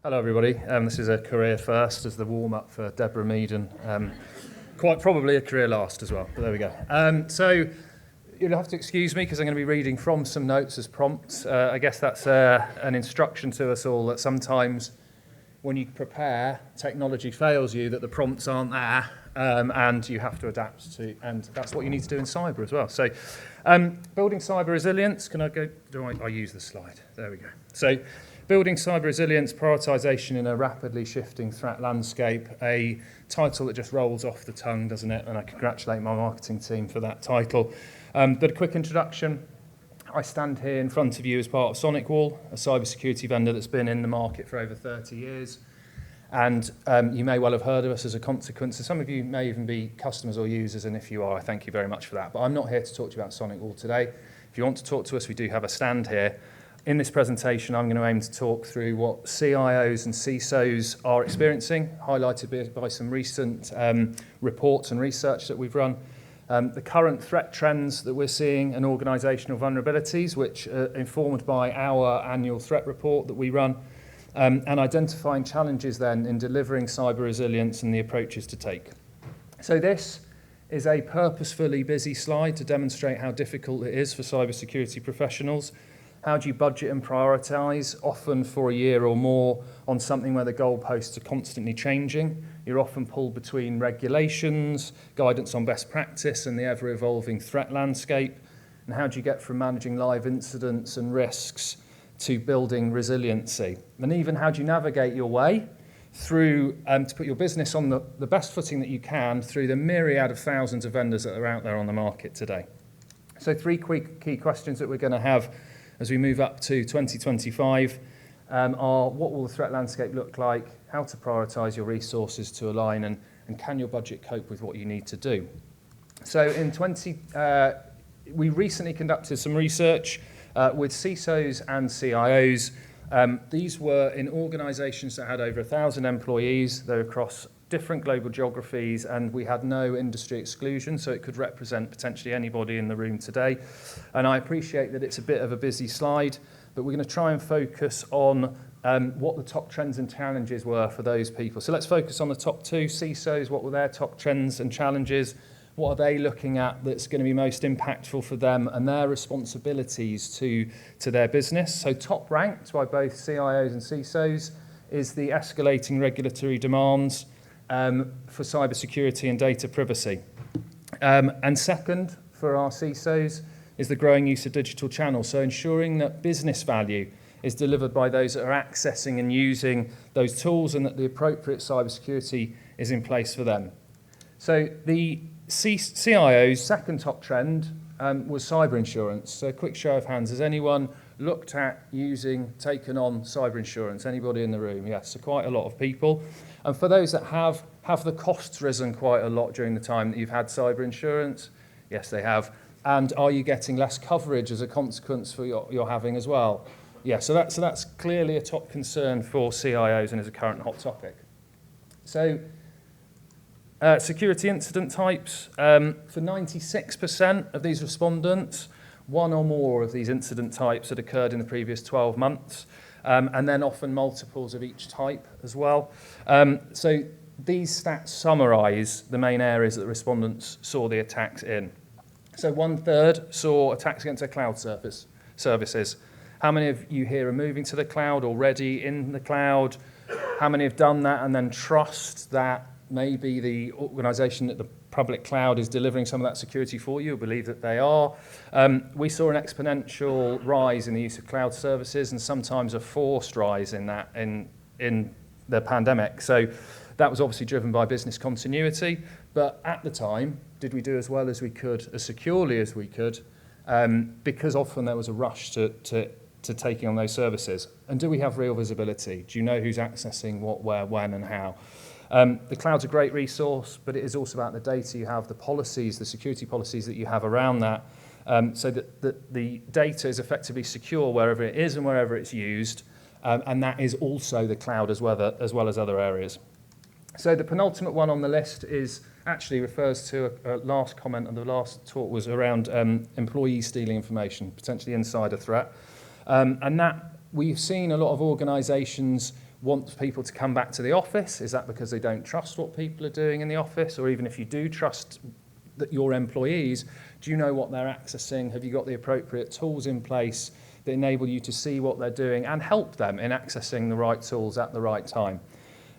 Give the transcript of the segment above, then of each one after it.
Hello everybody, this is a career first as the warm-up for Deborah Mead and quite probably a career last as well, but there we go. So you'll have to excuse me because I'm going to be reading from some notes as prompts. I guess that's an instruction to us all that sometimes when you prepare, technology fails you, that the prompts aren't there and you have to adapt to, and that's what you need to do in cyber as well. So building cyber resilience, can I go, I use the slide, there we go. So building cyber resilience, prioritisation in a rapidly shifting threat landscape, a title that just rolls off the tongue, doesn't it? And I congratulate my marketing team for that title. But a quick introduction. I stand here in front of you as part of Sonicwall, a cybersecurity vendor that's been in the market for over 30 years. And you may well have heard of us as a consequence. And some of you may even be customers or users, and if you are, I thank you very much for that. But I'm not here to talk to you about Sonicwall today. If you want to talk to us, we do have a stand here. In this presentation, I'm going to aim to talk through what CIOs and CISOs are experiencing, highlighted by some recent reports and research that we've run, the current threat trends that we're seeing and organisational vulnerabilities, which are informed by our annual threat report that we run, and identifying challenges then in delivering cyber resilience and the approaches to take. So this is a purposefully busy slide to demonstrate how difficult it is for cybersecurity professionals. How do you budget and prioritise, often for a year or more, on something where the goalposts are constantly changing? You're often pulled between regulations, guidance on best practice, and the ever-evolving threat landscape. And how do you get from managing live incidents and risks to building resiliency? And even how do you navigate your way through to put your business on the best footing that you can through the myriad of thousands of vendors that are out there on the market today? So three key questions that we're going to have as we move up to 2025 are what will the threat landscape look like, how to prioritise your resources to align, and can your budget cope with what you need to do. So we recently conducted some research with CISOs and CIOs. These were in organisations that had over 1,000 employees. They're across different global geographies, and we had no industry exclusion, so it could represent potentially anybody in the room today. And I appreciate that it's a bit of a busy slide, but we're going to try and focus on what the top trends and challenges were for those people. So let's focus on the top two, CISOs. What were their top trends and challenges? What are they looking at that's going to be most impactful for them and their responsibilities to their business? So top ranked by both CIOs and CISOs is the escalating regulatory demands for cybersecurity and data privacy. And second, for our CISOs, is the growing use of digital channels. So ensuring that business value is delivered by those that are accessing and using those tools and that the appropriate cybersecurity is in place for them. So the CIO's second top trend was cyber insurance. So a quick show of hands. Has anyone looked at taken on cyber insurance? Anybody in the room? Yes, so quite a lot of people. And for those that have the costs risen quite a lot during the time that you've had cyber insurance? Yes, they have. And are you getting less coverage as a consequence for you're having as well? Yeah, so that's clearly a top concern for CIOs and is a current hot topic. So security incident types. For 96% of these respondents, one or more of these incident types had occurred in the previous 12 months, and then often multiples of each type as well. So these stats summarise the main areas that the respondents saw the attacks in. So 1/3 saw attacks against their cloud services. How many of you here are moving to the cloud, already in the cloud? How many have done that and then trust that maybe the organisation at the public cloud is delivering some of that security for you, or believe that they are? We saw an exponential rise in the use of cloud services and sometimes a forced rise in that in the pandemic. So that was obviously driven by business continuity, but at the time, did we do as well as we could, as securely as we could, because often there was a rush to taking on those services. And do we have real visibility? Do you know who's accessing what, where, when, and how? The cloud's a great resource, but it is also about the data you have, the policies, the security policies that you have around that, so that the data is effectively secure wherever it is and wherever it's used, and that is also the cloud as well as other areas. So the penultimate one on the list actually refers to a last comment, and the last talk was around employees stealing information, potentially insider threat, and that we've seen a lot of organisations wants people to come back to the office? Is that because they don't trust what people are doing in the office? Or even if you do trust that your employees, do you know what they're accessing? Have you got the appropriate tools in place that enable you to see what they're doing and help them in accessing the right tools at the right time?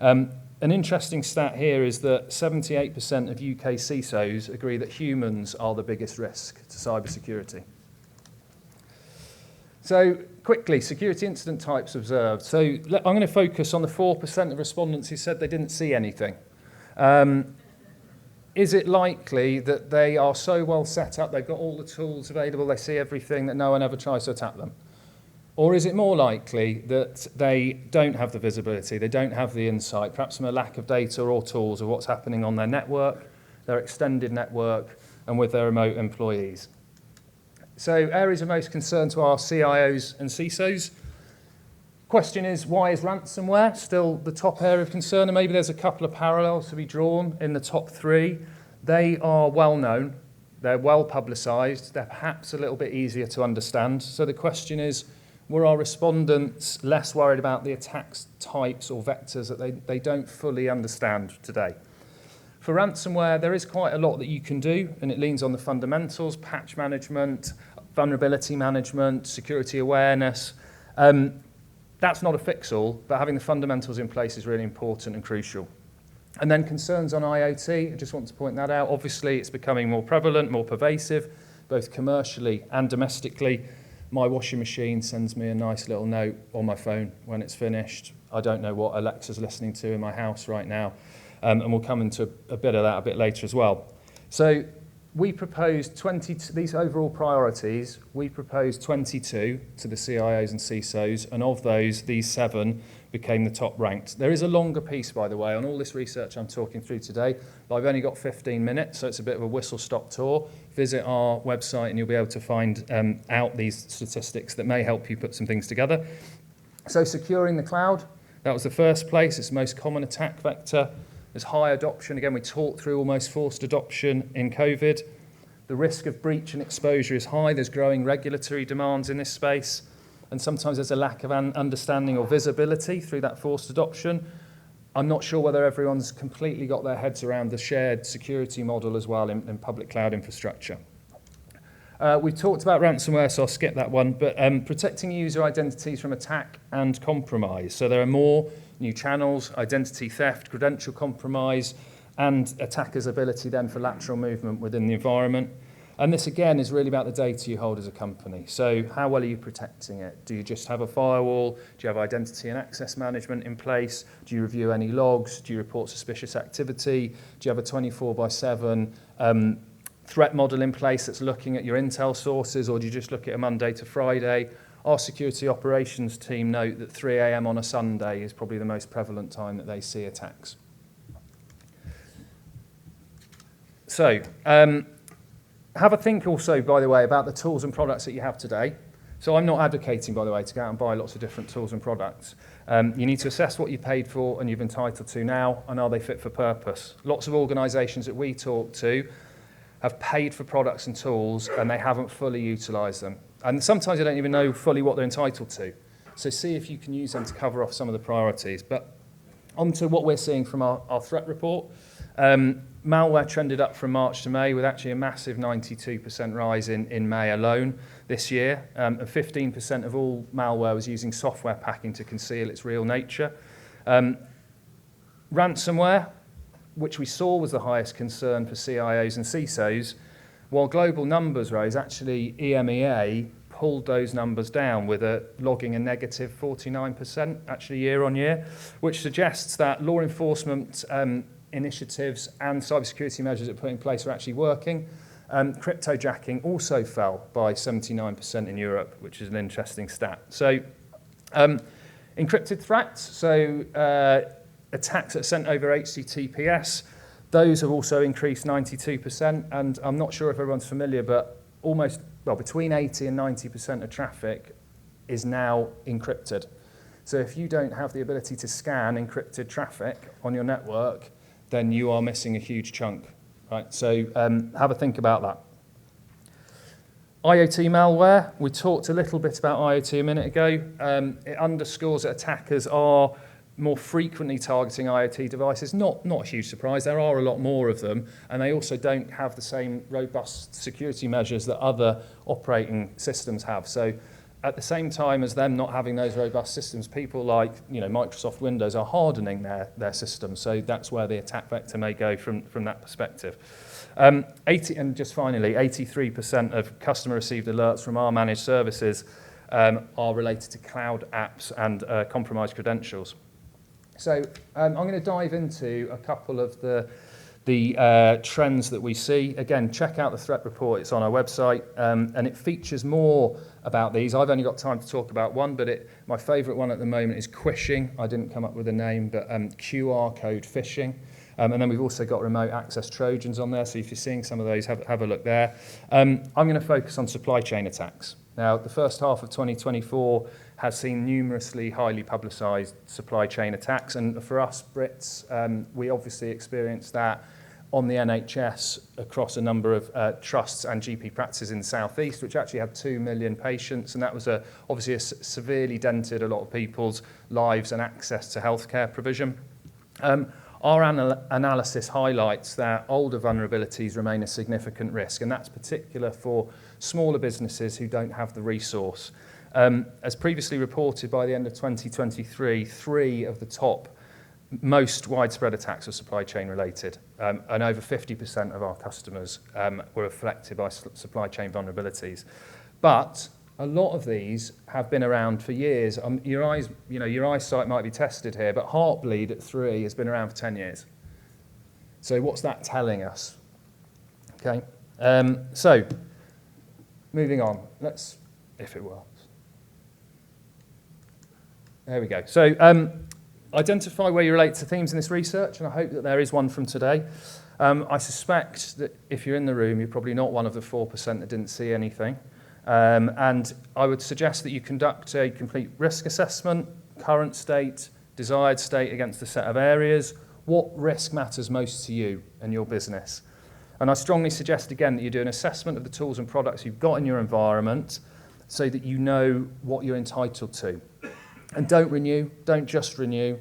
An interesting stat here is that 78% of UK CISOs agree that humans are the biggest risk to cybersecurity. So quickly, security incident types observed. So I'm going to focus on the 4% of respondents who said they didn't see anything. Is it likely that they are so well set up, they've got all the tools available, they see everything, that no one ever tries to attack them? Or is it more likely that they don't have the visibility, they don't have the insight, perhaps from a lack of data or tools of what's happening on their network, their extended network, and with their remote employees? So areas of most concern to our CIOs and CISOs. Question is, why is ransomware still the top area of concern? And maybe there's a couple of parallels to be drawn in the top three. They are well known, they're well publicised, they're perhaps a little bit easier to understand. So the question is, were our respondents less worried about the attack types or vectors that they don't fully understand today? For ransomware, there is quite a lot that you can do, and it leans on the fundamentals, patch management, vulnerability management, security awareness. That's not a fix-all, but having the fundamentals in place is really important and crucial. And then concerns on IoT, I just want to point that out. Obviously, it's becoming more prevalent, more pervasive, both commercially and domestically. My washing machine sends me a nice little note on my phone when it's finished. I don't know what Alexa's listening to in my house right now. And we'll come into a bit of that a bit later as well. So we proposed these overall priorities, we proposed 22 to the CIOs and CISOs, and of those, these 7 became the top ranked. There is a longer piece, by the way, on all this research I'm talking through today, but I've only got 15 minutes, so it's a bit of a whistle-stop tour. Visit our website and you'll be able to find out these statistics that may help you put some things together. So securing the cloud, that was the first place. It's the most common attack vector. There's high adoption. Again, we talked through almost forced adoption in COVID. The risk of breach and exposure is high. There's growing regulatory demands in this space. And sometimes there's a lack of understanding or visibility through that forced adoption. I'm not sure whether everyone's completely got their heads around the shared security model as well in public cloud infrastructure. We've talked about ransomware, so I'll skip that one. But protecting user identities from attack and compromise. So there are more new channels, identity theft, credential compromise, and attackers' ability then for lateral movement within the environment. And this, again, is really about the data you hold as a company. So how well are you protecting it? Do you just have a firewall? Do you have identity and access management in place? Do you review any logs? Do you report suspicious activity? Do you have a 24/7 threat model in place that's looking at your intel sources, or do you just look at a Monday to Friday? Our security operations team note that 3 a.m. on a Sunday is probably the most prevalent time that they see attacks. So, have a think also, by the way, about the tools and products that you have today. So I'm not advocating, by the way, to go out and buy lots of different tools and products. You need to assess what you paid for and you've entitled to now, and are they fit for purpose? Lots of organisations that we talk to have paid for products and tools and they haven't fully utilised them. And sometimes they don't even know fully what they're entitled to. So see if you can use them to cover off some of the priorities. But on to what we're seeing from our threat report. Malware trended up from March to May with actually a massive 92% rise in May alone this year. And 15% of all malware was using software packing to conceal its real nature. Ransomware, which we saw was the highest concern for CIOs and CISOs, while global numbers rose, actually EMEA pulled those numbers down with logging a negative 49% actually year on year, which suggests that law enforcement initiatives and cybersecurity measures that are put in place are actually working. Cryptojacking also fell by 79% in Europe, which is an interesting stat. So encrypted threats, so attacks that are sent over HTTPS, those have also increased 92%, and I'm not sure if everyone's familiar, but between 80 and 90% of traffic is now encrypted. So if you don't have the ability to scan encrypted traffic on your network, then you are missing a huge chunk, right? So have a think about that. IoT malware, we talked a little bit about IoT a minute ago. It underscores that attackers are more frequently targeting IoT devices. Not a huge surprise. There are a lot more of them, and they also don't have the same robust security measures that other operating systems have. So at the same time as them not having those robust systems, people like Microsoft Windows are hardening their systems. So that's where the attack vector may go from that perspective. And just finally, 83% of customer received alerts from our managed services are related to cloud apps and compromised credentials. So I'm going to dive into a couple of the trends that we see. Again, check out the threat report. It's on our website, and it features more about these. I've only got time to talk about one, but my favourite one at the moment is quishing. I didn't come up with a name, but QR code phishing. And then we've also got remote access Trojans on there, so if you're seeing some of those, have a look there. I'm going to focus on supply chain attacks. Now, the first half of 2024 has seen numerously highly publicised supply chain attacks, and for us Brits, we obviously experienced that on the NHS across a number of trusts and GP practices in the southeast, which actually had 2 million patients, and that was obviously severely dented a lot of people's lives and access to healthcare provision. Our analysis highlights that older vulnerabilities remain a significant risk, and that's particular for smaller businesses who don't have the resource. As previously reported, by the end of 2023, 3 of the top most widespread attacks were supply chain related, and over 50% of our customers were affected by supply chain vulnerabilities. But a lot of these have been around for years. Your eyesight might be tested here, but Heartbleed at 3 has been around for 10 years. So what's that telling us? Okay, so moving on. If it works. There we go. So identify where you relate to themes in this research, and I hope that there is one from today. I suspect that if you're in the room, you're probably not one of the 4% that didn't see anything. And I would suggest that you conduct a complete risk assessment, current state, desired state against a set of areas. What risk matters most to you and your business? And I strongly suggest again that you do an assessment of the tools and products you've got in your environment so that you know what you're entitled to. And don't just renew.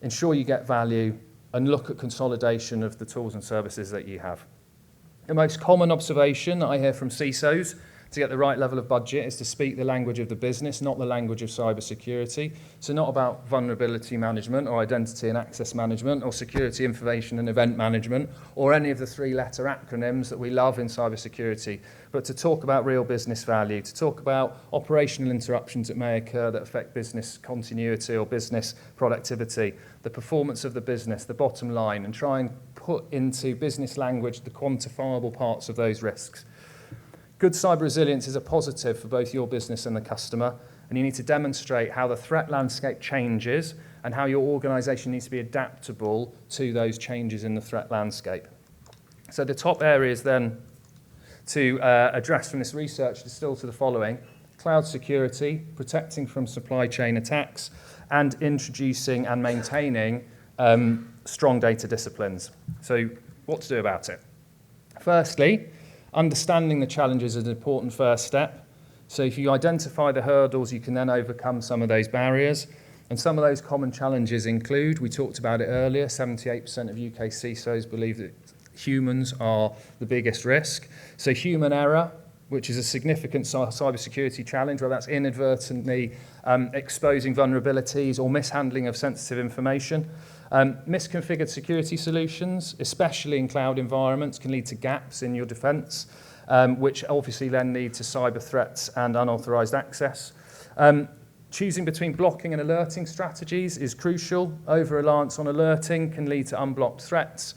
Ensure you get value and look at consolidation of the tools and services that you have. The most common observation that I hear from CISOs to get the right level of budget is to speak the language of the business, not the language of cybersecurity. So not about vulnerability management or identity and access management or security information and event management or any of the 3-letter acronyms that we love in cybersecurity, but to talk about real business value, to talk about operational interruptions that may occur that affect business continuity or business productivity, the performance of the business, the bottom line, and try and put into business language the quantifiable parts of those risks. Good cyber resilience is a positive for both your business and the customer, and you need to demonstrate how the threat landscape changes and how your organisation needs to be adaptable to those changes in the threat landscape. So the top areas then to address from this research distill to the following: cloud security, protecting from supply chain attacks, and introducing and maintaining strong data disciplines. So what to do about it? Firstly, understanding the challenges is an important first step. So if you identify the hurdles, you can then overcome some of those barriers. And some of those common challenges include, we talked about it earlier, 78% of UK CISOs believe that humans are the biggest risk. So human error, which is a significant cybersecurity challenge, whether that's inadvertently exposing vulnerabilities or mishandling of sensitive information. Misconfigured security solutions, especially in cloud environments, can lead to gaps in your defense, which obviously then lead to cyber threats and unauthorized access. Choosing between blocking and alerting strategies is crucial. Over-reliance on alerting can lead to unblocked threats,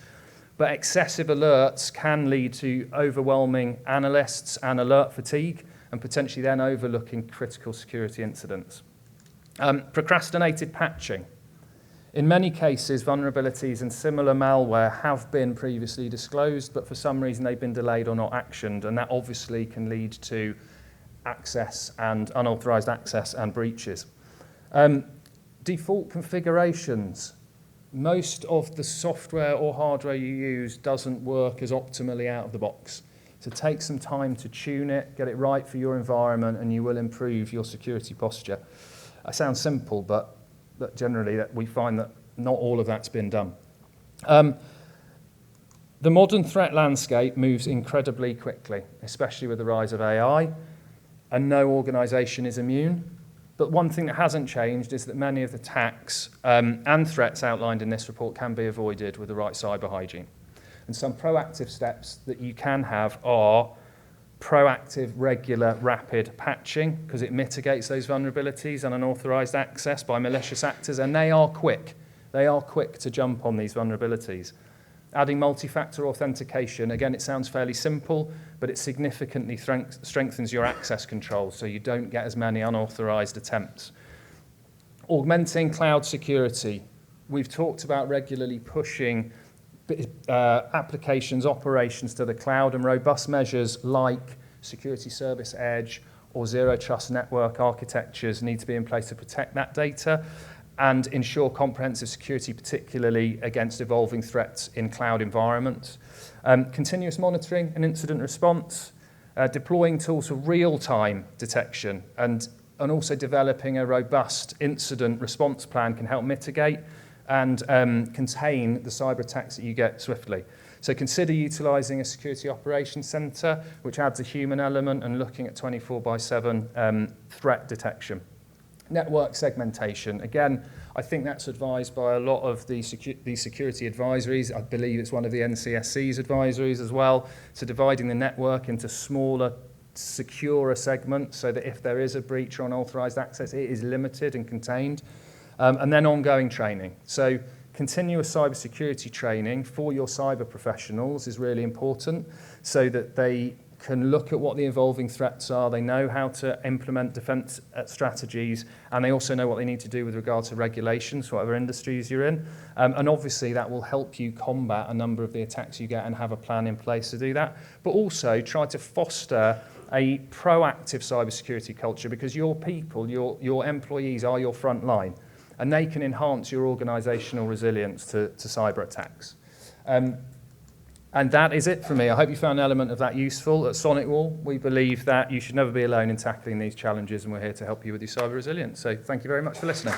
but excessive alerts can lead to overwhelming analysts and alert fatigue, and potentially then overlooking critical security incidents. Procrastinated patching. In many cases, vulnerabilities and similar malware have been previously disclosed, but for some reason they've been delayed or not actioned, and that obviously can lead to access and unauthorized access and breaches. Default configurations. Most of the software or hardware you use doesn't work as optimally out of the box. So take some time to tune it, get it right for your environment, and you will improve your security posture. It sounds simple, but that generally that we find that not all of that's been done. The modern threat landscape moves incredibly quickly, especially with the rise of AI, and no organisation is immune. But one thing that hasn't changed is that many of the attacks and threats outlined in this report can be avoided with the right cyber hygiene. And some proactive steps that you can have are proactive, regular, rapid patching, because it mitigates those vulnerabilities and unauthorised access by malicious actors, and they are quick. They are quick to jump on these vulnerabilities. Adding multi-factor authentication, again, it sounds fairly simple, but it significantly strengthens your access controls so you don't get as many unauthorized attempts. Augmenting cloud security. We've talked about regularly pushing applications, operations to the cloud, and robust measures like Security Service Edge or Zero Trust Network architectures need to be in place to protect that data and ensure comprehensive security, particularly against evolving threats in cloud environments. Continuous monitoring and incident response, deploying tools for real-time detection, and also developing a robust incident response plan can help mitigate and contain the cyber attacks that you get swiftly. So consider utilising a security operations centre, which adds a human element, and looking at 24/7 threat detection. Network segmentation. Again, I think that's advised by a lot of these security advisories. I believe it's one of the NCSC's advisories as well. So dividing the network into smaller, securer segments so that if there is a breach or unauthorized access, it is limited and contained. And then ongoing training. So continuous cybersecurity training for your cyber professionals is really important so that they can look at what the evolving threats are, they know how to implement defense strategies, and they also know what they need to do with regard to regulations, whatever industries you're in. And obviously that will help you combat a number of the attacks you get and have a plan in place to do that. But also try to foster a proactive cybersecurity culture, because your people, your employees are your front line, and they can enhance your organisational resilience to cyber attacks. And that is it for me. I hope you found an element of that useful. At Sonicwall, we believe that you should never be alone in tackling these challenges, and we're here to help you with your cyber resilience. So thank you very much for listening.